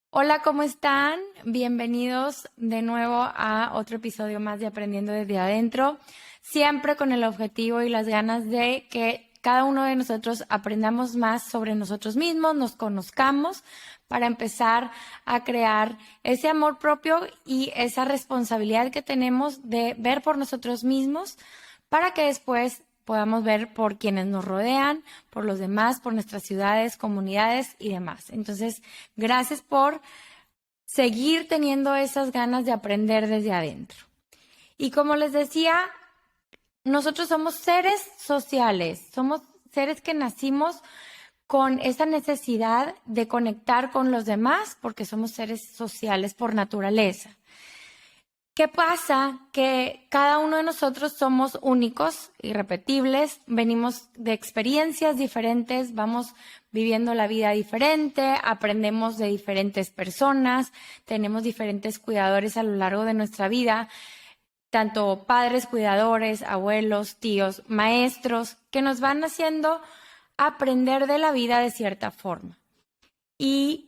Hola, ¿cómo están? Bienvenidos de nuevo a otro episodio más de Aprendiendo desde Adentro, siempre con el objetivo y las ganas de que cada uno de nosotros aprendamos más sobre nosotros mismos, nos conozcamos para empezar a crear ese amor propio y esa responsabilidad que tenemos de ver por nosotros mismos para que después podamos ver por quienes nos rodean, por los demás, por nuestras ciudades, comunidades y demás. Entonces, gracias por seguir teniendo esas ganas de aprender desde adentro. Y como les decía, nosotros somos seres sociales, somos seres que nacimos con esa necesidad de conectar con los demás porque somos seres sociales por naturaleza. ¿Qué pasa? Que cada uno de nosotros somos únicos, irrepetibles, venimos de experiencias diferentes, vamos viviendo la vida diferente, aprendemos de diferentes personas, tenemos diferentes cuidadores a lo largo de nuestra vida, tanto padres, cuidadores, abuelos, tíos, maestros, que nos van haciendo aprender de la vida de cierta forma. Y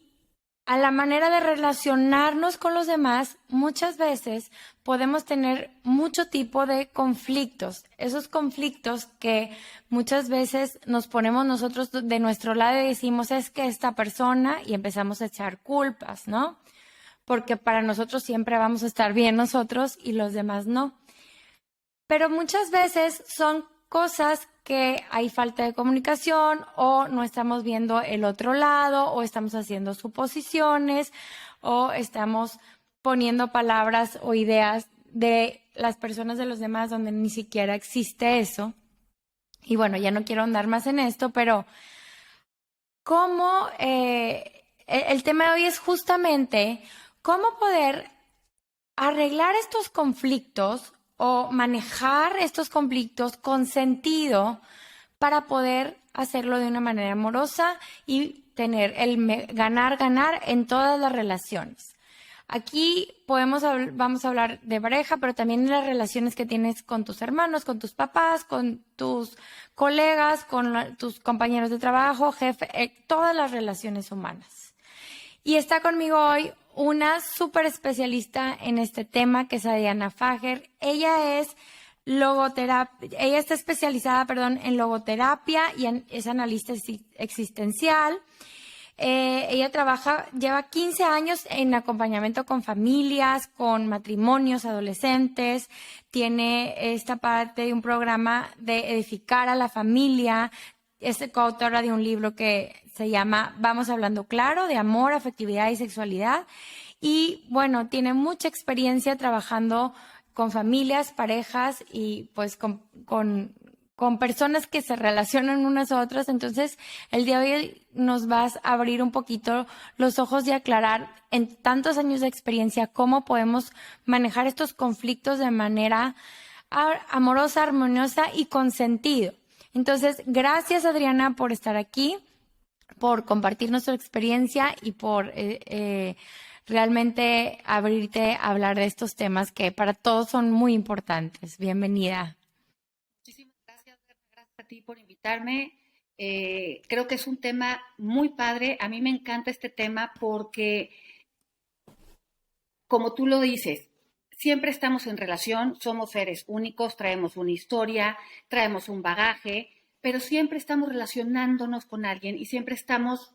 a la manera de relacionarnos con los demás, muchas veces podemos tener mucho tipo de conflictos. Esos conflictos que muchas veces nos ponemos nosotros de nuestro lado y decimos es que esta persona y empezamos a echar culpas, ¿no? Porque para nosotros siempre vamos a estar bien nosotros y los demás no. Pero muchas veces son cosas que hay falta de comunicación o no estamos viendo el otro lado o estamos haciendo suposiciones o estamos poniendo palabras o ideas de las personas de los demás donde ni siquiera existe eso. Y bueno, ya no quiero andar más en esto, pero el tema de hoy es justamente cómo poder arreglar estos conflictos o manejar estos conflictos con sentido para poder hacerlo de una manera amorosa y tener el ganar en todas las relaciones. Aquí vamos a hablar de pareja, pero también de las relaciones que tienes con tus hermanos, con tus papás, con tus colegas, con tus compañeros de trabajo, jefe, todas las relaciones humanas. Y está conmigo hoy una súper especialista en este tema, que es Adriana Fager. Ella está especializada, en logoterapia y es analista existencial. Ella lleva 15 años en acompañamiento con familias, con matrimonios, adolescentes. Tiene esta parte de un programa de edificar a la familia. Es coautora de un libro que se llama Vamos Hablando Claro, de amor, afectividad y sexualidad. Y bueno, tiene mucha experiencia trabajando con familias, parejas y pues con personas que se relacionan unas a otras. Entonces, el día de hoy nos vas a abrir un poquito los ojos y aclarar en tantos años de experiencia cómo podemos manejar estos conflictos de manera amorosa, armoniosa y con sentido. Entonces, gracias Adriana por estar aquí, por compartir nuestra experiencia y por realmente abrirte a hablar de estos temas que para todos son muy importantes. Bienvenida. Muchísimas gracias, Berna. Gracias a ti por invitarme. Creo que es un tema muy padre. A mí me encanta este tema porque, como tú lo dices, siempre estamos en relación, somos seres únicos, traemos una historia, traemos un bagaje, pero siempre estamos relacionándonos con alguien y siempre estamos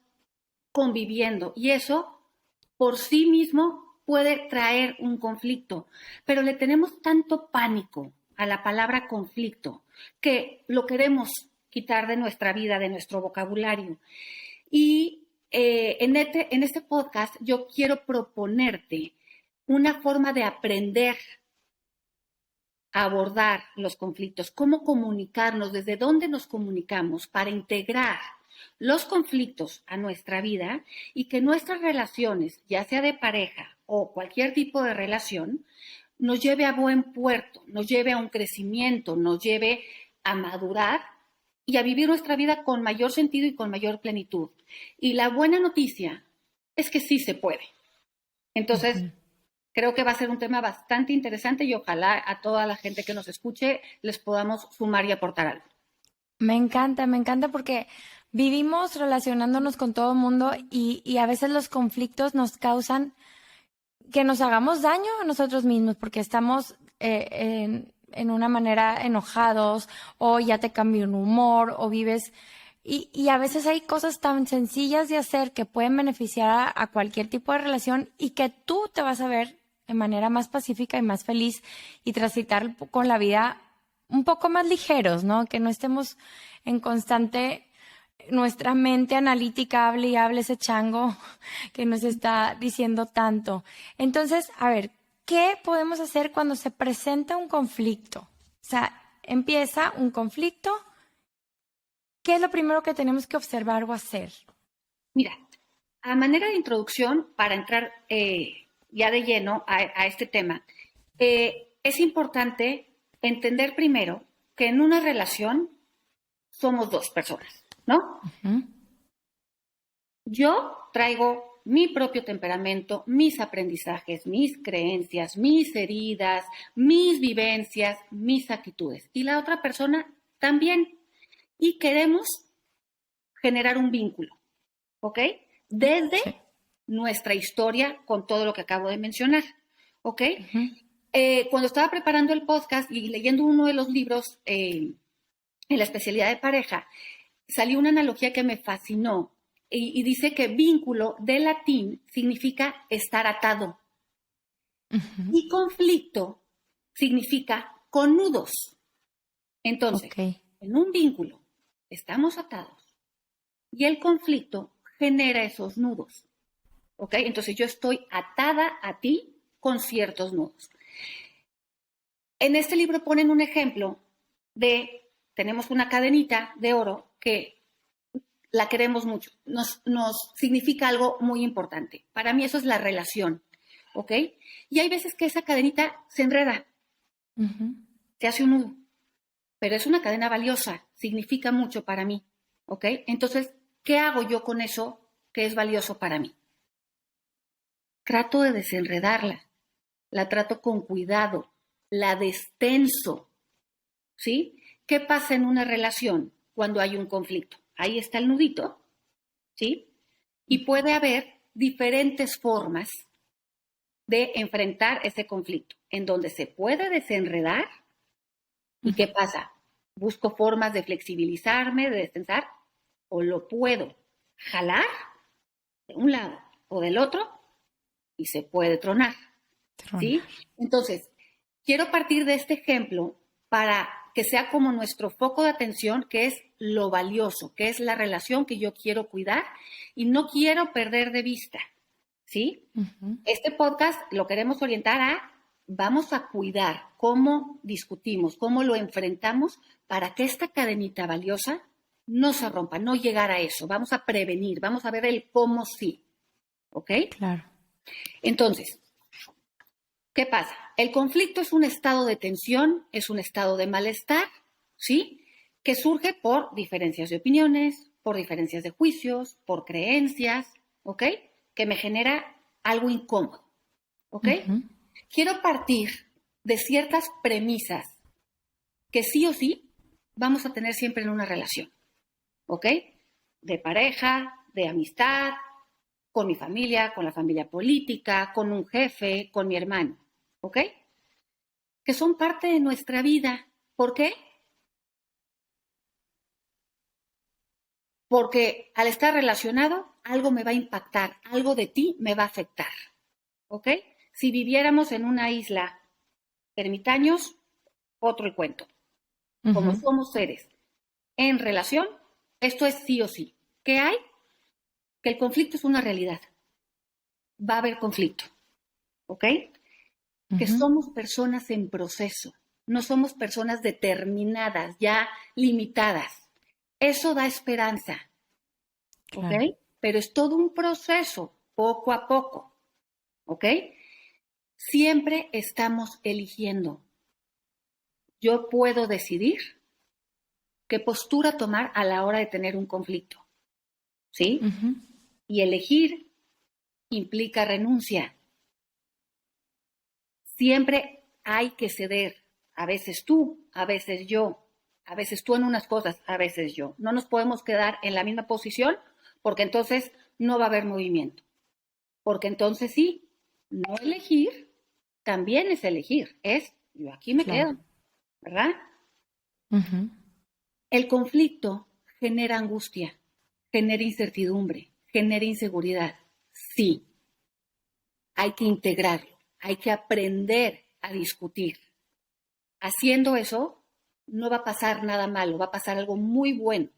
conviviendo. Y eso, por sí mismo, puede traer un conflicto. Pero le tenemos tanto pánico a la palabra conflicto que lo queremos quitar de nuestra vida, de nuestro vocabulario. Y en este podcast yo quiero proponerte una forma de aprender a abordar los conflictos, cómo comunicarnos, desde dónde nos comunicamos para integrar los conflictos a nuestra vida y que nuestras relaciones, ya sea de pareja o cualquier tipo de relación, nos lleve a buen puerto, nos lleve a un crecimiento, nos lleve a madurar y a vivir nuestra vida con mayor sentido y con mayor plenitud. Y la buena noticia es que sí se puede. Entonces, creo que va a ser un tema bastante interesante y ojalá a toda la gente que nos escuche les podamos sumar y aportar algo. Me encanta porque vivimos relacionándonos con todo el mundo y a veces los conflictos nos causan que nos hagamos daño a nosotros mismos porque estamos en una manera enojados o ya te cambió un humor o vives... Y a veces hay cosas tan sencillas de hacer que pueden beneficiar a cualquier tipo de relación y que tú te vas a ver de manera más pacífica y más feliz y transitar con la vida un poco más ligeros, ¿no? Que no estemos en constante, nuestra mente analítica hable y hable ese chango que nos está diciendo tanto. Entonces, a ver, ¿qué podemos hacer cuando se presenta un conflicto? O sea, empieza un conflicto. ¿Qué es lo primero que tenemos que observar o hacer? Mira, a manera de introducción, para entrar ya de lleno a este tema, es importante entender primero que en una relación somos dos personas, ¿no? Uh-huh. Yo traigo mi propio temperamento, mis aprendizajes, mis creencias, mis heridas, mis vivencias, mis actitudes. Y la otra persona también. Y queremos generar un vínculo, ¿ok? Desde Sí. nuestra historia con todo lo que acabo de mencionar, ¿ok? Uh-huh. Cuando estaba preparando el podcast y leyendo uno de los libros en la especialidad de pareja, salió una analogía que me fascinó y dice que vínculo de latín significa estar atado Uh-huh. y conflicto significa con nudos. Entonces, Ok. en un vínculo estamos atados y el conflicto genera esos nudos, ¿ok? Entonces yo estoy atada a ti con ciertos nudos. En este libro ponen un ejemplo tenemos una cadenita de oro que la queremos mucho, nos significa algo muy importante. Para mí eso es la relación, ¿ok? Y hay veces que esa cadenita se enreda, Uh-huh. se hace un nudo, pero es una cadena valiosa, significa mucho para mí, ¿ok? Entonces, ¿qué hago yo con eso que es valioso para mí? Trato de desenredarla, la trato con cuidado, la destenso, ¿sí? ¿Qué pasa en una relación cuando hay un conflicto? Ahí está el nudito, ¿sí? Y puede haber diferentes formas de enfrentar ese conflicto, en donde se puede desenredar. ¿Y qué pasa? Busco formas de flexibilizarme, de destensar, o lo puedo jalar de un lado o del otro y se puede tronar, Tronar. ¿sí? Entonces, quiero partir de este ejemplo para que sea como nuestro foco de atención, que es lo valioso, que es la relación que yo quiero cuidar y no quiero perder de vista, ¿sí? Uh-huh. Este podcast lo queremos orientar a, vamos a cuidar cómo discutimos, cómo lo enfrentamos para que esta cadenita valiosa no se rompa, no llegar a eso. Vamos a prevenir, vamos a ver el cómo sí, ¿ok? Claro. Entonces, ¿qué pasa? El conflicto es un estado de tensión, es un estado de malestar, ¿sí? Que surge por diferencias de opiniones, por diferencias de juicios, por creencias, ¿ok? Que me genera algo incómodo, ¿ok? Uh-huh. Quiero partir de ciertas premisas que sí o sí vamos a tener siempre en una relación, ¿ok? De pareja, de amistad, con mi familia, con la familia política, con un jefe, con mi hermano, ¿ok? Que son parte de nuestra vida. ¿Por qué? Porque al estar relacionado, algo me va a impactar, algo de ti me va a afectar, ¿ok? Si viviéramos en una isla ermitaños, otro el cuento. Como Uh-huh. somos seres en relación, esto es sí o sí. ¿Qué hay? Que el conflicto es una realidad. Va a haber conflicto, ¿ok? Que Uh-huh. somos personas en proceso, no somos personas determinadas, ya limitadas. Eso da esperanza, ¿ok? Claro. Pero es todo un proceso, poco a poco, ¿ok? Siempre estamos eligiendo. Yo puedo decidir qué postura tomar a la hora de tener un conflicto, ¿sí? Uh-huh. Y elegir implica renuncia. Siempre hay que ceder, a veces tú, a veces yo, A veces tú en unas cosas, a veces yo. No nos podemos quedar en la misma posición porque entonces no va a haber movimiento. Porque entonces sí, no elegir también es elegir. Es, yo aquí me Claro. quedo, ¿verdad? Ujú. El conflicto genera angustia, genera incertidumbre, genera inseguridad. Sí, hay que integrarlo, hay que aprender a discutir. Haciendo eso, no va a pasar nada malo, va a pasar algo muy bueno,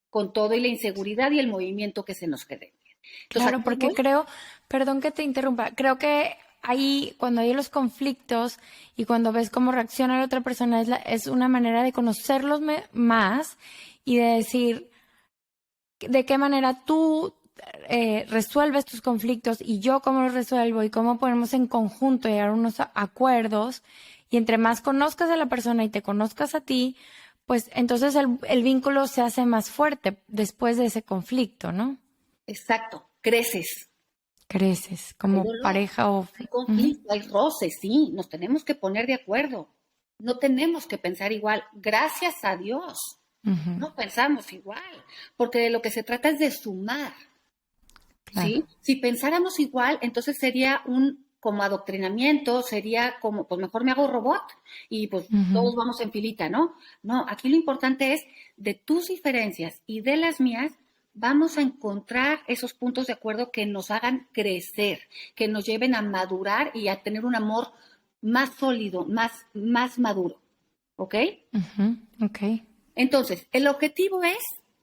con todo y la inseguridad y el movimiento que se nos quede. Entonces, Claro, aquí porque voy. creo, perdón que te interrumpa, creo que ahí cuando hay los conflictos y cuando ves cómo reacciona la otra persona es una manera de conocerlos más y de decir de qué manera tú resuelves tus conflictos y yo cómo los resuelvo y cómo podemos en conjunto llegar a unos acuerdos y entre más conozcas a la persona y te conozcas a ti, pues entonces el vínculo se hace más fuerte después de ese conflicto, ¿no? Exacto, creces. Creces Hay como dolor, pareja o... hay Ujú, conflicto, hay roces, sí, nos tenemos que poner de acuerdo. No tenemos que pensar igual. Gracias a Dios, ujú, no pensamos igual, porque de lo que se trata es de sumar, claro. ¿sí? Si pensáramos igual, entonces sería un como adoctrinamiento, sería como, pues mejor me hago robot y pues Ujú, todos vamos en filita, ¿no? No, aquí lo importante es de tus diferencias y de las mías, vamos a encontrar esos puntos de acuerdo que nos hagan crecer, que nos lleven a madurar y a tener un amor más sólido, más maduro, ¿ok? ujú, ok. Entonces, el objetivo es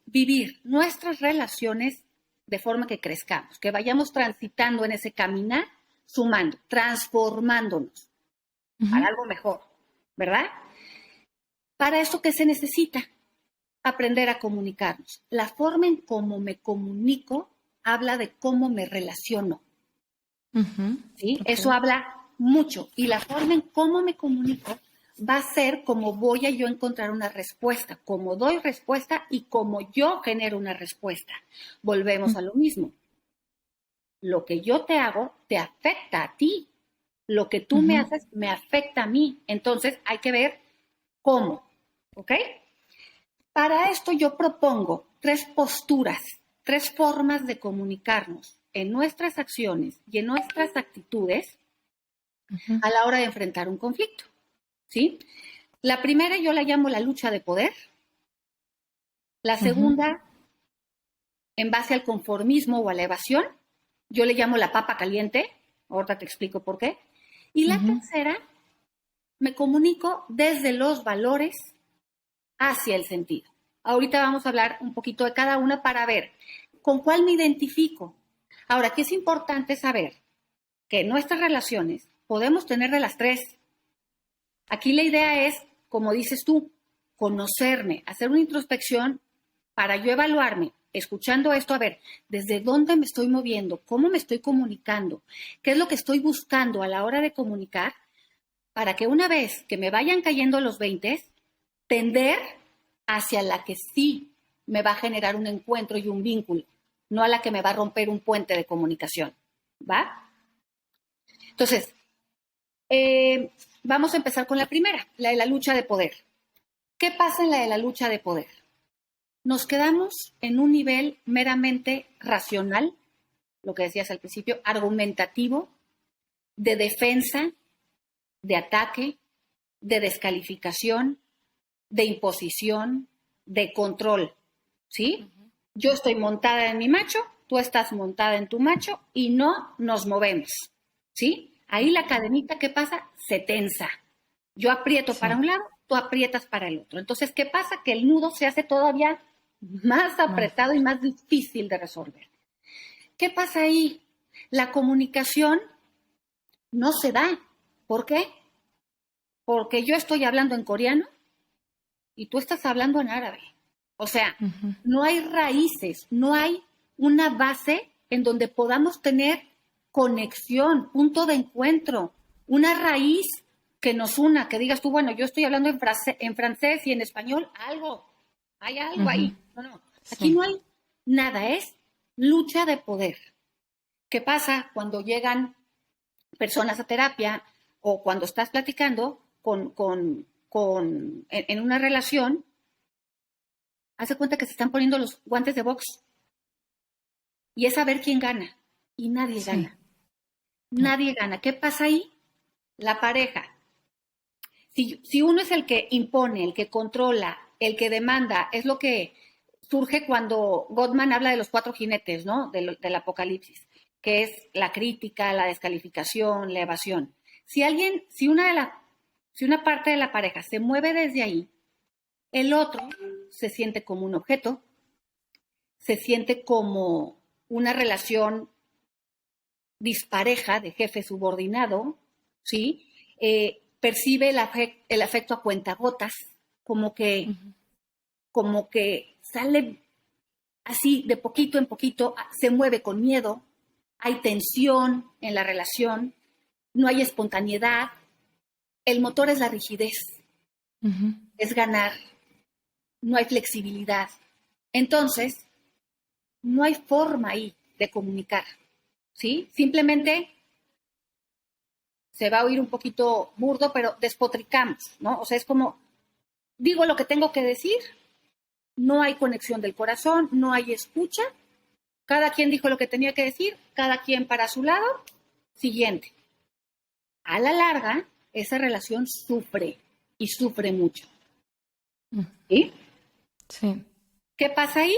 vivir nuestras relaciones de forma que crezcamos, que vayamos transitando en ese caminar, sumando, transformándonos para Ujú, algo mejor, ¿verdad? Para eso, ¿qué se necesita? Aprender a comunicarnos. La forma en cómo me comunico habla de cómo me relaciono, ujú, ¿sí? ok. Eso habla mucho. Y la forma en cómo me comunico va a ser como voy a yo encontrar una respuesta, cómo doy respuesta y cómo yo genero una respuesta. Volvemos a lo mismo. Lo que yo te hago te afecta a ti. Lo que tú me Ujú, haces me afecta a mí. Entonces hay que ver cómo. ¿Ok? Para esto yo propongo tres posturas, tres formas de comunicarnos en nuestras acciones y en nuestras actitudes ujú, a la hora de enfrentar un conflicto. ¿Sí? La primera yo la llamo la lucha de poder. La ujú, segunda, en base al conformismo o a la evasión, yo le llamo la papa caliente. Ahorita te explico por qué. Y la ujú, tercera, me comunico desde los valores hacia el sentido. Ahorita vamos a hablar un poquito de cada una para ver con cuál me identifico. Ahora, aquí es importante saber que en nuestras relaciones podemos tener de las tres. Aquí la idea es, como dices tú, conocerme, hacer una introspección para yo evaluarme, escuchando esto, a ver, desde dónde me estoy moviendo, cómo me estoy comunicando, qué es lo que estoy buscando a la hora de comunicar, para que una vez que me vayan cayendo los 20, tender hacia la que sí me va a generar un encuentro y un vínculo, no a la que me va a romper un puente de comunicación. ¿Va? Entonces, vamos a empezar con la primera, la de la lucha de poder. ¿Qué pasa en la de la lucha de poder? Nos quedamos en un nivel meramente racional, lo que decías al principio, argumentativo, de defensa, de ataque, de descalificación, de imposición, de control, ¿sí? Yo estoy montada en mi macho, tú estás montada en tu macho y no nos movemos, ¿sí? Ahí la ujú. cadenita, ¿qué pasa? Se tensa. Yo aprieto para Sí, un lado, tú aprietas para el otro. Entonces, ¿qué pasa? Que el nudo se hace todavía más más. apretado y más difícil de resolver. ¿Qué pasa ahí? La comunicación no se da. ¿Por qué? Porque yo estoy hablando en coreano y tú estás hablando en árabe. O sea, Ujú, no hay raíces, no hay una base en donde podamos tener conexión, punto de encuentro, una raíz que nos una, que digas tú, bueno, yo estoy hablando en francés y en español, algo, hay algo ujú, ahí. No, no, aquí sí. no hay nada, es lucha de poder. ¿Qué pasa cuando llegan personas a terapia o cuando estás platicando en una relación? Hace cuenta que se están poniendo los guantes de box y es a ver quién gana. Y nadie gana. Nadie gana. ¿Qué pasa ahí? La pareja. Si uno es el que impone, el que controla, el que demanda, es lo que surge cuando Gottman habla de los 4 jinetes, ¿no? Del apocalipsis, que es la crítica, la descalificación, la evasión. Si una parte de la pareja se mueve desde ahí, el otro se siente como un objeto, se siente como una relación dispareja de jefe subordinado, ¿sí? Percibe el afecto a cuentagotas, como que sale así de poquito en poquito, se mueve con miedo, hay tensión en la relación, no hay espontaneidad, el motor es la rigidez, es ganar, no hay flexibilidad. Entonces, no hay forma ahí de comunicar, ¿sí? Simplemente se va a oír un poquito burdo, pero despotricamos, ¿no? O sea, es como, digo lo que tengo que decir, no hay conexión del corazón, no hay escucha, cada quien dijo lo que tenía que decir, cada quien para su lado, siguiente. A la larga, esa relación sufre y sufre mucho. ¿Sí? Sí. ¿Qué pasa ahí?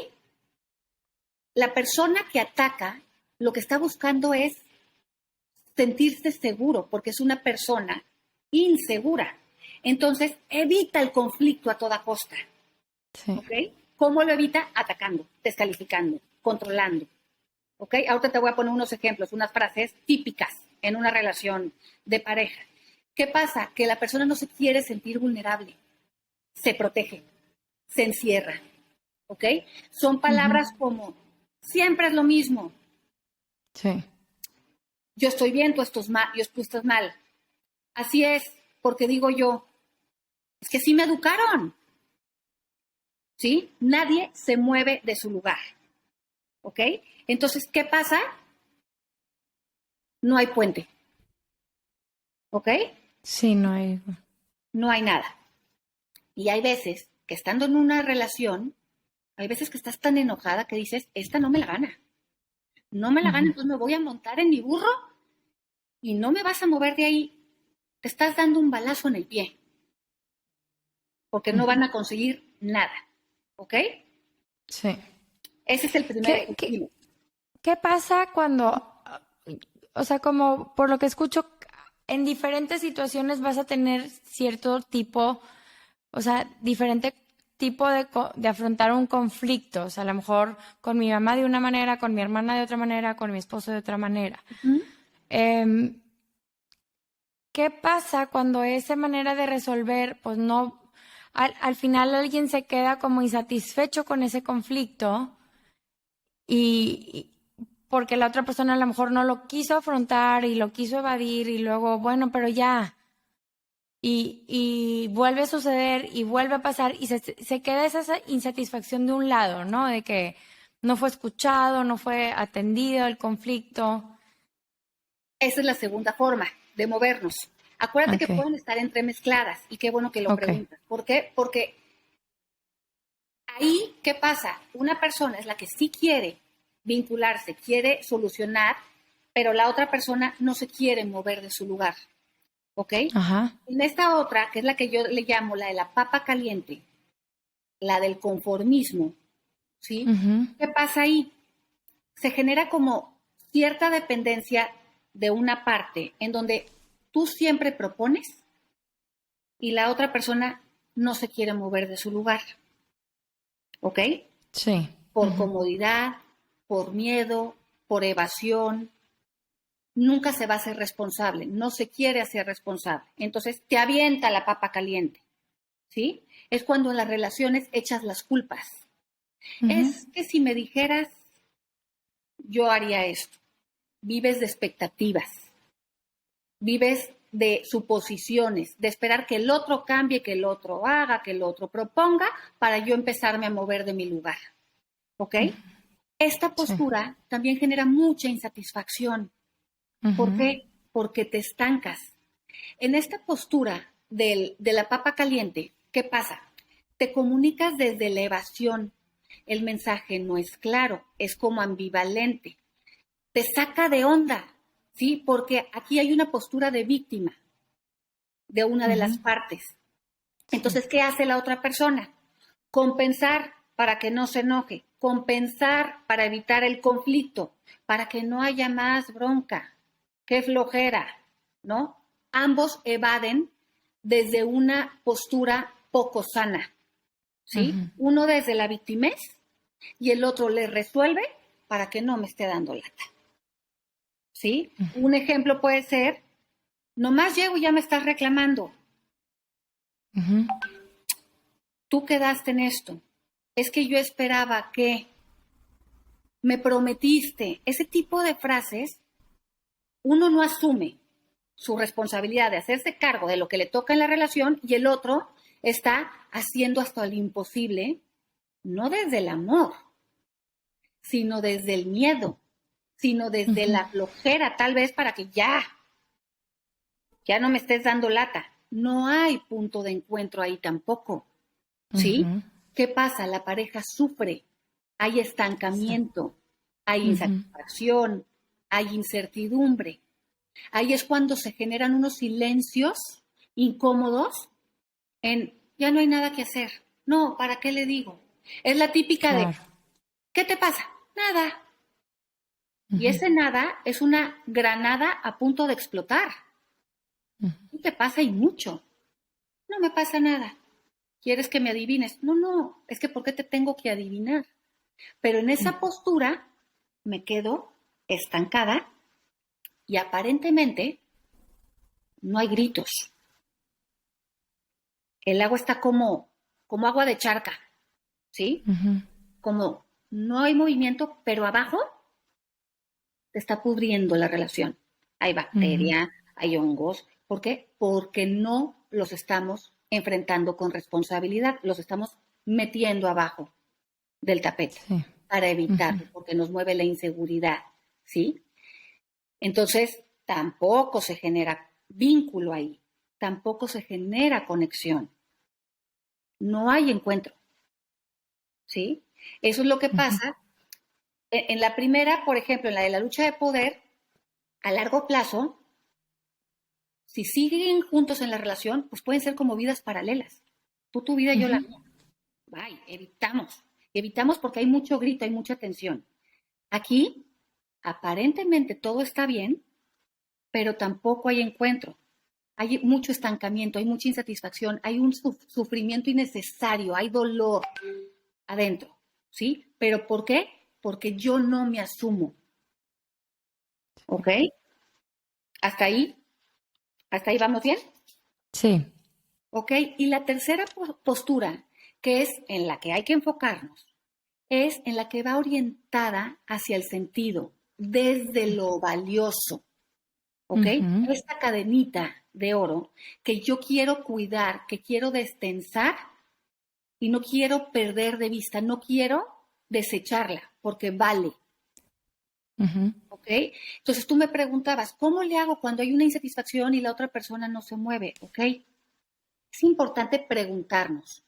La persona que ataca lo que está buscando es sentirse seguro, porque es una persona insegura. Entonces, evita el conflicto a toda costa. Sí. ¿Ok? ¿Cómo lo evita? Atacando, descalificando, controlando. ¿Ok? Ahorita te voy a poner unos ejemplos, unas frases típicas en una relación de pareja. ¿Qué pasa? Que la persona no se quiere sentir vulnerable, se protege, se encierra. ¿Ok? Son palabras como, siempre es lo mismo. Sí. Yo estoy bien, tú estás mal. Así es, porque digo yo, es que sí me educaron. ¿Sí? Nadie se mueve de su lugar. ¿Ok? Entonces, ¿qué pasa? No hay puente. ¿Ok? Sí, no hay. No hay nada. Y hay veces que estando en una relación, hay veces que estás tan enojada que dices, esta no me la gana. No me la gana, entonces me voy a montar en mi burro y no me vas a mover de ahí. Te estás dando un balazo en el pie. Porque no van a conseguir nada. ¿Ok? Sí. Ese es el primer ejemplo. ¿Qué pasa cuando, o sea, como por lo que escucho, en diferentes situaciones vas a tener cierto tipo, o sea, diferente tipo de afrontar un conflicto? O sea, a lo mejor con mi mamá de una manera, con mi hermana de otra manera, con mi esposo de otra manera. ¿Qué pasa cuando esa manera de resolver, pues no, al final alguien se queda como insatisfecho con ese conflicto y porque la otra persona a lo mejor no lo quiso afrontar y lo quiso evadir y luego, bueno, pero ya, y vuelve a suceder y vuelve a pasar y se queda esa insatisfacción de un lado, ¿no? De que no fue escuchado, no fue atendido el conflicto. Esa es la segunda forma de movernos. Acuérdate que Okay. pueden estar entremezcladas y qué bueno que lo preguntas. ¿Por qué? Porque ahí, ¿qué pasa? Una persona es la que sí quiere vincularse, quiere solucionar, pero la otra persona no se quiere mover de su lugar. ¿Ok? Ajá. En esta otra, que es la que yo le llamo la de la papa caliente, la del conformismo, ¿sí? ¿Qué pasa ahí? Se genera como cierta dependencia de una parte en donde tú siempre propones y la otra persona no se quiere mover de su lugar. ¿Ok? Sí. Por comodidad, por miedo, por evasión, nunca se va a hacer responsable, no se quiere hacer responsable. Entonces te avienta la papa caliente, ¿sí? Es cuando en las relaciones echas las culpas. Es que si me dijeras, yo haría esto. Vives de expectativas, vives de suposiciones, de esperar que el otro cambie, que el otro haga, que el otro proponga, para yo empezarme a mover de mi lugar. ¿Ok? Esta postura también genera mucha insatisfacción. ¿Por qué? Porque te estancas. En esta postura de la papa caliente, ¿qué pasa? Te comunicas desde la evasión, el mensaje no es claro, es como ambivalente. Te saca de onda, ¿sí? Porque aquí hay una postura de víctima de una de las partes. Entonces, ¿qué hace la otra persona? Compensar para que no se enoje, compensar para evitar el conflicto, para que no haya más bronca. Qué flojera, ¿no? Ambos evaden desde una postura poco sana, ¿sí? Uno desde la victimez y el otro le resuelve para que no me esté dando lata, ¿sí? Un ejemplo puede ser, nomás llego y ya me estás reclamando. Tú quedaste en esto. Es que yo esperaba que me prometiste. Ese tipo de frases, uno no asume su responsabilidad de hacerse cargo de lo que le toca en la relación y el otro está haciendo hasta lo imposible, no desde el amor, sino desde el miedo, sino desde la flojera, tal vez para que ya no me estés dando lata. No hay punto de encuentro ahí tampoco, ¿sí? ¿Qué pasa? La pareja sufre, hay estancamiento, hay insatisfacción, hay incertidumbre. Ahí es cuando se generan unos silencios incómodos en, ya no hay nada que hacer. No, ¿para qué le digo? Es la típica de, ¿qué te pasa? Nada. Y ese nada es una granada a punto de explotar. ¿Qué te pasa? Y mucho. No me pasa nada. ¿Quieres que me adivines? No, es que ¿por qué te tengo que adivinar? Pero en esa postura me quedo estancada y aparentemente no hay gritos. El agua está como agua de charca, ¿sí? Como no hay movimiento, pero abajo te está pudriendo la relación. Hay bacteria, hay hongos. ¿Por qué? Porque no los estamos enfrentando con responsabilidad, los estamos metiendo abajo del tapete para evitarlo, porque nos mueve la inseguridad, ¿sí? Entonces, tampoco se genera vínculo ahí, tampoco se genera conexión. No hay encuentro, ¿sí? Eso es lo que pasa. En la primera, por ejemplo, en la de la lucha de poder, a largo plazo, si siguen juntos en la relación, pues pueden ser como vidas paralelas. Tú tu vida, yo la mía. Bye, evitamos. Evitamos porque hay mucho grito, hay mucha tensión. Aquí, aparentemente todo está bien, pero tampoco hay encuentro. Hay mucho estancamiento, hay mucha insatisfacción, hay un sufrimiento innecesario, hay dolor adentro, ¿sí? ¿Pero por qué? Porque yo no me asumo. ¿Ok? ¿Hasta ahí? ¿Hasta ahí vamos bien? Sí. ¿Ok? Y la tercera postura, que es en la que hay que enfocarnos, es en la que va orientada hacia el sentido, desde lo valioso. ¿Ok? Esta cadenita de oro que yo quiero cuidar, que quiero destensar y no quiero perder de vista, no quiero desecharla porque vale. ¿Ok? Entonces tú me preguntabas, ¿cómo le hago cuando hay una insatisfacción y la otra persona no se mueve? ¿Ok? Es importante preguntarnos,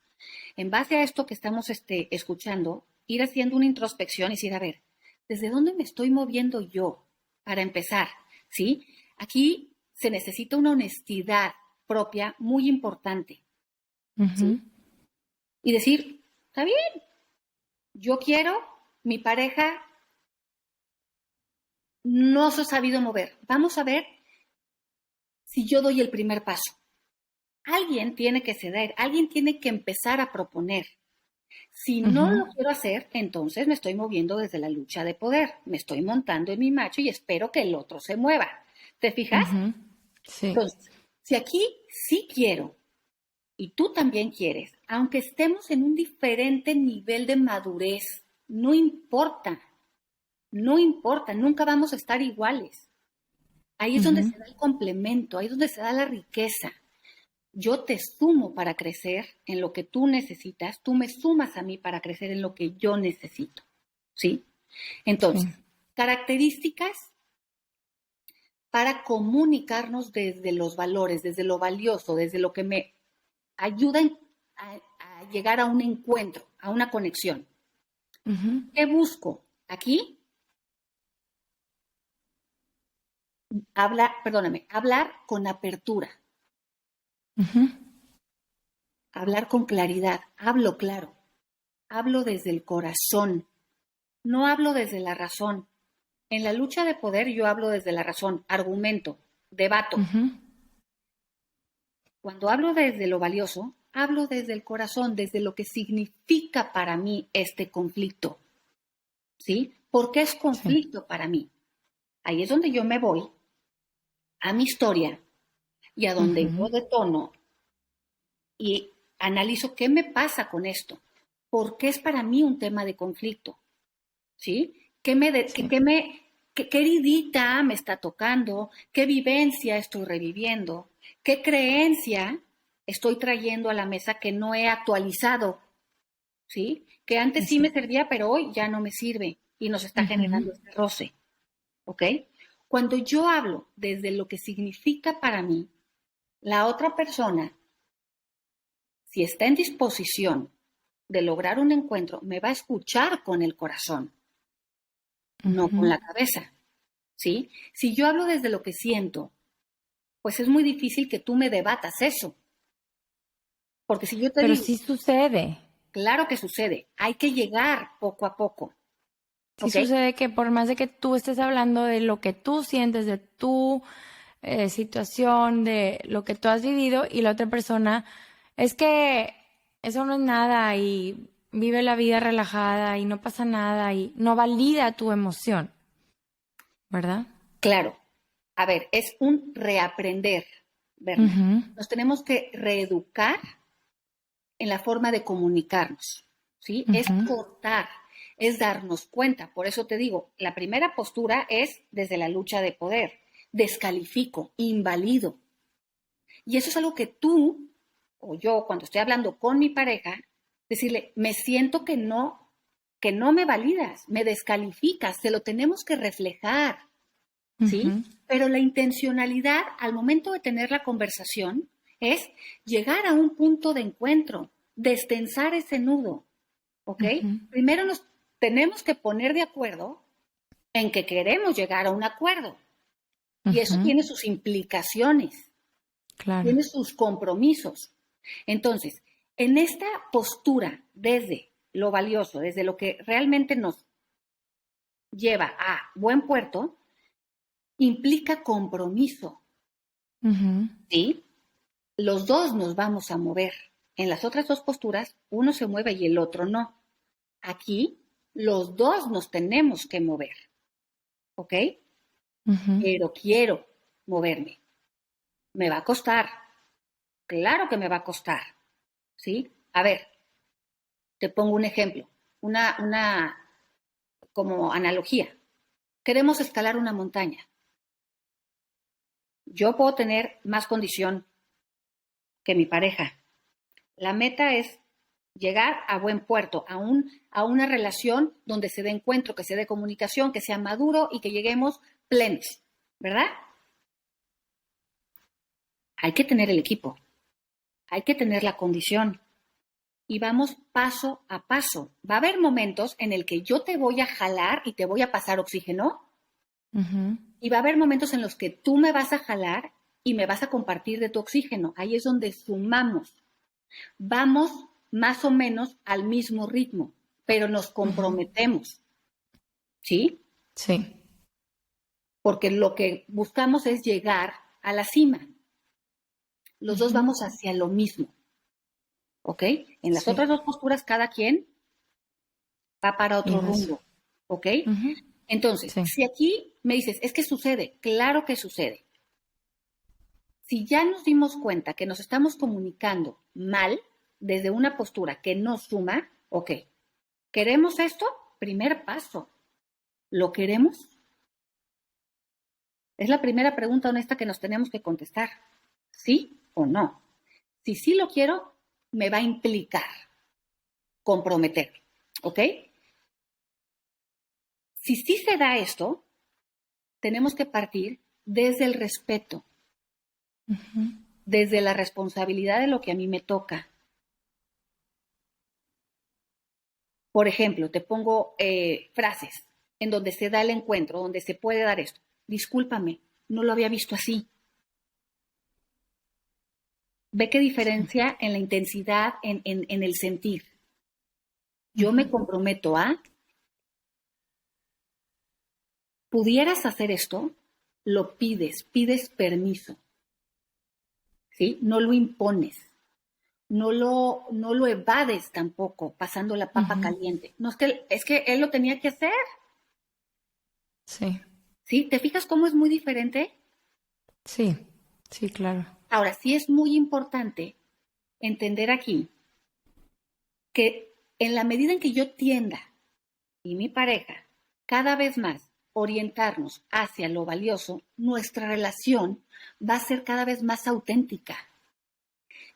en base a esto que estamos escuchando, ir haciendo una introspección y decir, a ver, ¿desde dónde me estoy moviendo yo? Para empezar, ¿sí? Aquí se necesita una honestidad propia muy importante, ¿sí? Y decir, está bien, yo quiero, mi pareja no se ha sabido mover. Vamos a ver si yo doy el primer paso. Alguien tiene que ceder, alguien tiene que empezar a proponer. Si no lo quiero hacer, entonces me estoy moviendo desde la lucha de poder. Me estoy montando en mi macho y espero que el otro se mueva. ¿Te fijas? Sí. Entonces, si aquí sí quiero y tú también quieres, aunque estemos en un diferente nivel de madurez, no importa, nunca vamos a estar iguales. Ahí es donde se da el complemento, ahí es donde se da la riqueza. Yo te sumo para crecer en lo que tú necesitas, tú me sumas a mí para crecer en lo que yo necesito, ¿sí? Entonces, características para comunicarnos desde los valores, desde lo valioso, desde lo que me ayuda a llegar a un encuentro, a una conexión. Ujú. ¿Qué busco? Aquí, hablar con apertura, Ujú. hablar con claridad, hablo claro, hablo desde el corazón, no hablo desde la razón. En la lucha de poder yo hablo desde la razón, argumento, debato. Ujú. Cuando hablo desde lo valioso, hablo desde el corazón, desde lo que significa para mí este conflicto. ¿Sí? ¿Por qué es Sí. conflicto para mí? Ahí es donde yo me voy a mi historia y a donde yo Ujú. detono y analizo qué me pasa con esto. ¿Por qué es para mí un tema de conflicto? ¿Sí? Sí. ¿Qué heridita me está tocando? ¿Qué vivencia estoy reviviendo? ¿Qué creencia estoy trayendo a la mesa que no he actualizado? ¿Sí? Que antes sí me Exacto. servía, pero hoy ya no me sirve y nos está Ujú. generando este roce. ¿Ok? Cuando yo hablo desde lo que significa para mí, la otra persona, si está en disposición de lograr un encuentro, me va a escuchar con el corazón, no con Ujú. la cabeza. ¿Sí? Si yo hablo desde lo que siento, pues es muy difícil que tú me debatas eso. Porque si yo te Pero digo, sí sucede. claro que sucede, hay que llegar poco a poco. Sí ¿Ok? sucede que por más de que tú estés hablando de lo que tú sientes, de tu situación, de lo que tú has vivido y la otra persona, es que eso no es nada y vive la vida relajada y no pasa nada y no valida tu emoción, ¿verdad? Claro. A ver, es un reaprender, Berna. Ujú. Nos tenemos que reeducar en la forma de comunicarnos, ¿sí? Es Ujú. cortar, es darnos cuenta. Por eso te digo, la primera postura es desde la lucha de poder. Descalifico, invalido. Y eso es algo que tú o yo, cuando estoy hablando con mi pareja, decirle, me siento que no me validas, me descalificas, se lo tenemos que reflejar, ¿sí? Ujú. Pero la intencionalidad al momento de tener la conversación es llegar a un punto de encuentro, destensar ese nudo, ¿ok? Ujú. Primero nos tenemos que poner de acuerdo en que queremos llegar a un acuerdo y eso Ujú. tiene sus implicaciones, Claro. tiene sus compromisos. Entonces, en esta postura desde lo valioso, desde lo que realmente nos lleva a buen puerto, implica compromiso, Ujú. ¿sí? Los dos nos vamos a mover. En las otras dos posturas, uno se mueve y el otro no. Aquí, los dos nos tenemos que mover, ¿ok? Ujú. Pero quiero moverme. Me va a costar. Claro que me va a costar, ¿sí? A ver, te pongo un ejemplo, una como analogía. Queremos escalar una montaña. Yo puedo tener más condición que mi pareja. La meta es llegar a buen puerto, a una relación donde se dé encuentro, que se dé comunicación, que sea maduro y que lleguemos plenos, ¿verdad? Hay que tener el equipo, hay que tener la condición y vamos paso a paso. Va a haber momentos en el que yo te voy a jalar y te voy a pasar oxígeno Ujú. y va a haber momentos en los que tú me vas a jalar y me vas a compartir de tu oxígeno. Ahí es donde sumamos. Vamos más o menos al mismo ritmo, pero nos Ujú. comprometemos, ¿sí? Sí. Porque lo que buscamos es llegar a la cima. Los dos Ujú. vamos hacia lo mismo, ¿ok? En las Sí. otras dos posturas, cada quien va para Y otro vas. rumbo, ¿ok? Ujú. Entonces, Sí. si aquí me dices, es que sucede, claro que sucede. Si ya nos dimos cuenta que nos estamos comunicando mal desde una postura que no suma, ok, ¿queremos esto? Primer paso. ¿Lo queremos? Es la primera pregunta honesta que nos tenemos que contestar. ¿Sí o no? Si sí lo quiero, me va a implicar comprometer. ¿Ok? Si sí se da esto, tenemos que partir desde el respeto, Ujú. desde la responsabilidad de lo que a mí me toca. Por ejemplo, te pongo frases en donde se da el encuentro, donde se puede dar esto. Discúlpame, no lo había visto así. Ve qué diferencia en la intensidad, en el sentir. Yo me comprometo a, ¿pudieras hacer esto? Lo pides permiso, ¿sí? No lo impones, no lo evades tampoco, pasando la papa caliente. No, es que él lo tenía que hacer, Sí, ¿sí? ¿Te fijas cómo es muy diferente? sí, sí, claro. Ahora, sí es muy importante entender aquí que en la medida en que yo tienda y mi pareja cada vez más orientarnos hacia lo valioso, nuestra relación va a ser cada vez más auténtica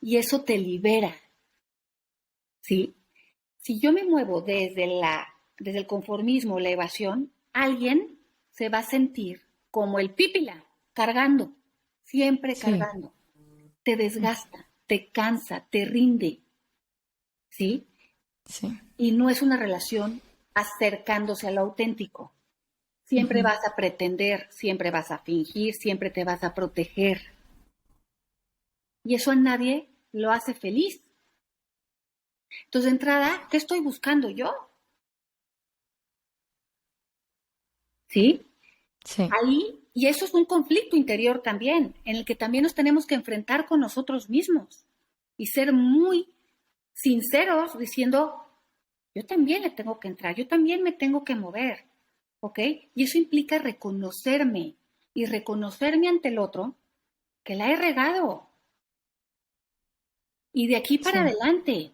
y eso te libera, ¿sí? Si yo me muevo desde el conformismo, la evasión, alguien se va a sentir como el pípila, cargando, siempre Sí, cargando. Te desgasta, te cansa, te rinde, ¿sí? sí. Y no es una relación acercándose a lo auténtico. Siempre vas a pretender, siempre vas a fingir, siempre te vas a proteger. Y eso a nadie lo hace feliz. Entonces, de entrada, ¿qué estoy buscando yo? ¿Sí? Sí, Ahí, y eso es un conflicto interior también, en el que también nos tenemos que enfrentar con nosotros mismos y ser muy sinceros diciendo, yo también le tengo que entrar, yo también me tengo que mover, ¿ok? Y eso implica reconocerme y reconocerme ante el otro que la he regado y de aquí para sí. adelante,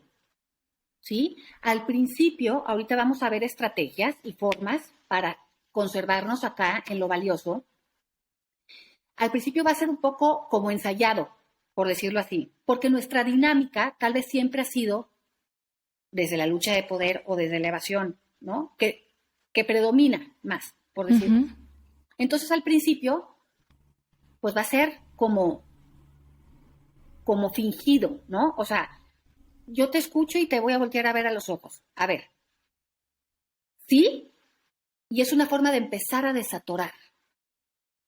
¿sí? Al principio, ahorita vamos a ver estrategias y formas para conservarnos acá en lo valioso. Al principio va a ser un poco como ensayado, por decirlo así, porque nuestra dinámica tal vez siempre ha sido desde la lucha de poder o desde la evasión, ¿no? Que predomina más, por decirlo. Ujú. Entonces al principio, pues va a ser como fingido, ¿no? O sea, yo te escucho y te voy a voltear a ver a los ojos. A ver, ¿sí? Y es una forma de empezar a desatorar,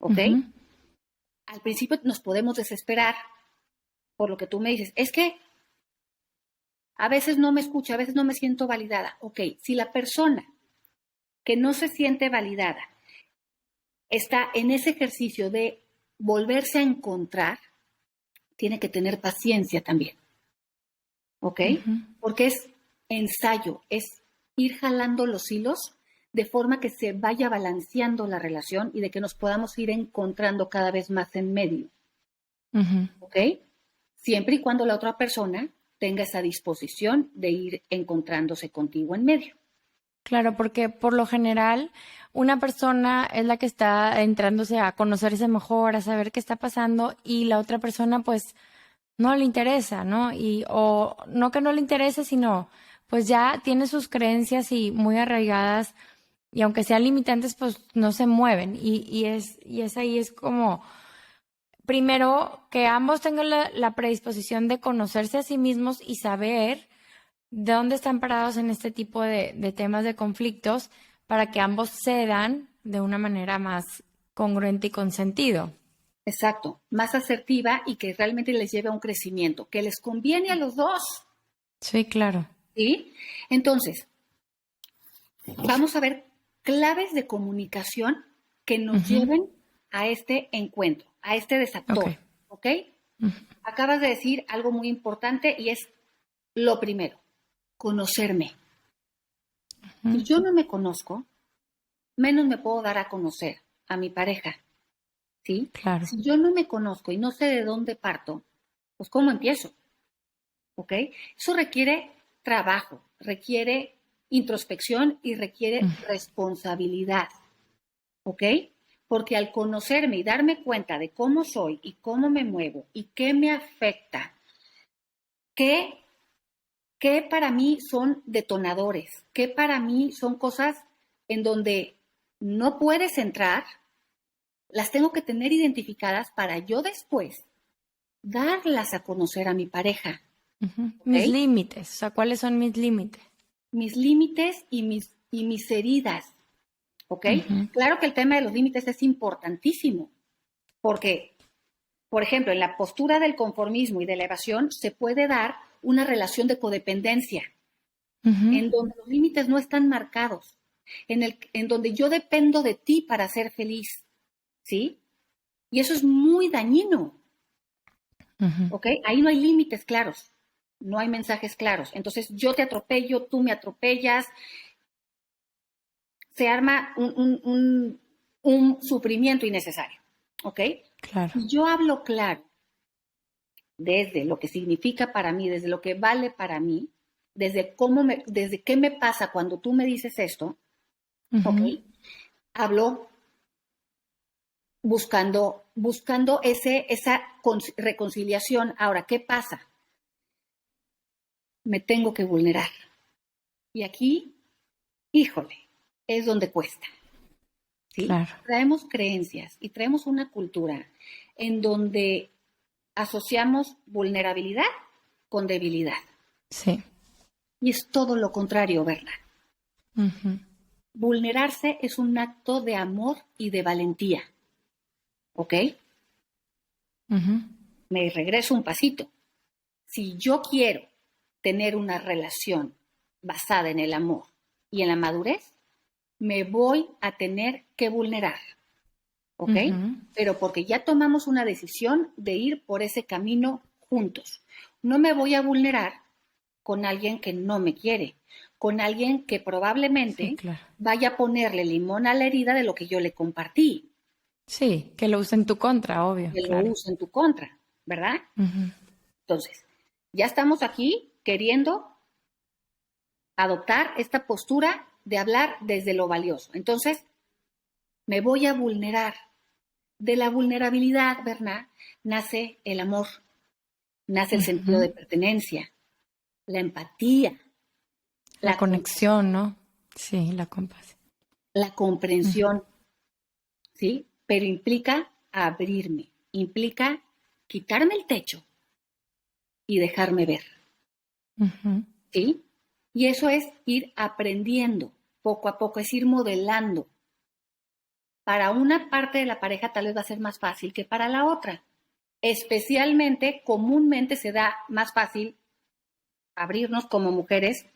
¿ok? Ujú. Al principio nos podemos desesperar por lo que tú me dices. Es que a veces no me escucha, a veces no me siento validada. Ok, si la persona que no se siente validada está en ese ejercicio de volverse a encontrar, tiene que tener paciencia también, ¿ok? Ujú. Porque es ensayo, es ir jalando los hilos de forma que se vaya balanceando la relación y de que nos podamos ir encontrando cada vez más en medio, Ujú. ¿ok? Siempre y cuando la otra persona tenga esa disposición de ir encontrándose contigo en medio. Claro, porque por lo general una persona es la que está entrándose a conocerse mejor, a saber qué está pasando y la otra persona pues no le interesa, ¿no? Y o no que no le interese, sino pues ya tiene sus creencias y muy arraigadas y aunque sean limitantes pues no se mueven y es ahí es como primero que ambos tengan la predisposición de conocerse a sí mismos y saber de dónde están parados en este tipo de temas de conflictos para que ambos cedan de una manera más congruente y con sentido. Exacto, más asertiva y que realmente les lleve a un crecimiento, que les conviene a los dos, Sí, claro. ¿sí? Entonces, vamos a ver claves de comunicación que nos Ujú. lleven a este encuentro, a este Ok. desactor, ¿ok? Acabas de decir algo muy importante y es lo primero, conocerme. Si Ujú. yo no me conozco, menos me puedo dar a conocer a mi pareja, ¿sí? Claro. Si yo no me conozco y no sé de dónde parto, pues ¿cómo empiezo? ¿Ok? Eso requiere trabajo, requiere introspección y requiere responsabilidad, ¿ok? Porque al conocerme y darme cuenta de cómo soy y cómo me muevo y qué me afecta, qué, qué para mí son detonadores, qué para mí son cosas en donde no puedes entrar, las tengo que tener identificadas para yo después darlas a conocer a mi pareja, Ujú. ¿ok? Mis límites, o sea, ¿cuáles son mis límites? mis límites y mis heridas, ¿ok? Claro que el tema de los límites es importantísimo, porque, por ejemplo, en la postura del conformismo y de la evasión se puede dar una relación de codependencia, en donde los límites no están marcados, en donde yo dependo de ti para ser feliz, ¿sí? Y eso es muy dañino, ¿ok? Ahí no hay límites claros, no hay mensajes claros. Entonces yo te atropello, tú me atropellas, se arma un sufrimiento innecesario, ¿ok? Claro. Y yo hablo claro desde lo que significa para mí, desde lo que vale para mí, desde qué me pasa cuando tú me dices esto, ¿ok? Hablo buscando esa reconciliación. Ahora, ¿qué pasa? Me tengo que vulnerar. Y aquí, híjole, es donde cuesta. ¿Sí? Claro. Traemos creencias y traemos una cultura en donde asociamos vulnerabilidad con debilidad. Sí. Y es todo lo contrario, ¿verdad? Vulnerarse es un acto de amor y de valentía. ¿Ok? Me regreso un pasito. Si yo quiero tener una relación basada en el amor y en la madurez, me voy a tener que vulnerar. ¿Ok? Pero porque ya tomamos una decisión de ir por ese camino juntos. No me voy a vulnerar con alguien que no me quiere, con alguien que probablemente vaya a ponerle limón a la herida de lo que yo le compartí. Sí, que lo use en tu contra, obvio. Que lo use en tu contra, ¿verdad? Entonces, ya estamos aquí queriendo adoptar esta postura de hablar desde lo valioso. Entonces, me voy a vulnerar. De la vulnerabilidad, ¿verdad? Nace el amor, nace el sentido de pertenencia, la empatía. La conexión, ¿no? Sí, la compasión. La comprensión, ¿sí? Pero implica abrirme, implica quitarme el techo y dejarme ver, ¿sí? Y eso es ir aprendiendo poco a poco, es ir modelando. Para una parte de la pareja tal vez va a ser más fácil que para la otra. Especialmente, comúnmente se da más fácil abrirnos como mujeres